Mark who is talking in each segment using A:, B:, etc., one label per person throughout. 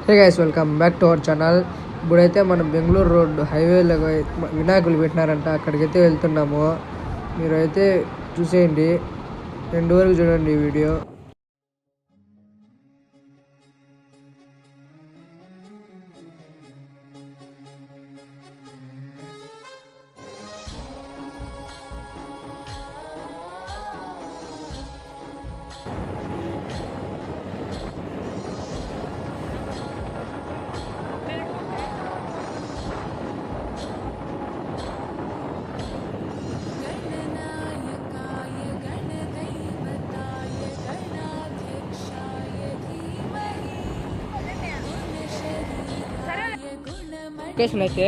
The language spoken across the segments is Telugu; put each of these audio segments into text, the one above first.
A: Hey guys, welcome back to our channel. ఇప్పుడైతే మనం బెంగళూరు రోడ్ హైవేలో వినాయకులు పెట్టినారంట, అక్కడికైతే వెళ్తున్నాము. మీరు అయితే చూసేయండి, ఎండ్ వరకు చూడండి ఈ వీడియో. లొకేషన్ అయితే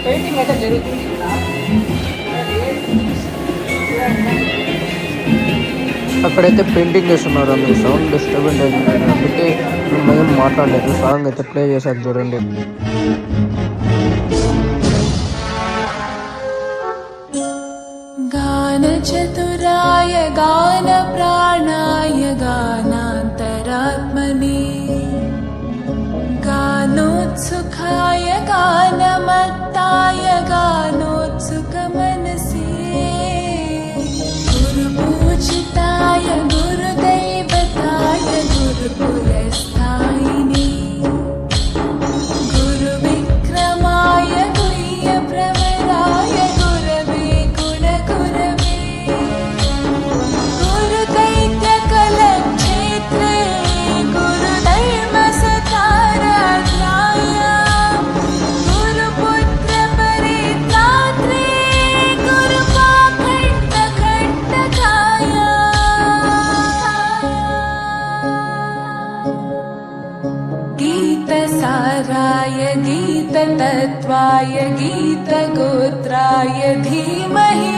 A: పెయింటింగ్ అయితే జరుగుతుంది. అక్కడైతే పెయింటింగ్ చేస్తున్నారు, అందుకు సౌండ్ డిస్టర్బెన్స్ అయింది. అందుకే మేము మాట్లాడలేదు. సాంగ్ అయితే ప్లే చేశారు, చూడండి.
B: గాన చతురాయ గాన ప్రాణాయ గానాంతరాత్మనే గానోత్సుకాయ గానమత్తాయ గానోత్సుక మనసే గురు పూజితాయ గురుదైవతాయ గురుకులస్థాయినే గురు విక్రమాయ గుహ్య ప్రవరాయ గురవే గుణ గురవే గురు దైత్య కలక్షేత్రే గురు ధర్మ సతారాధ్యాయ గురు పుత్ర పరిత్రాత్రే గురు పాఖండ ఖండకాయ गीतसाराय गीततत्त्वाय गीतगोत्राय धीमहि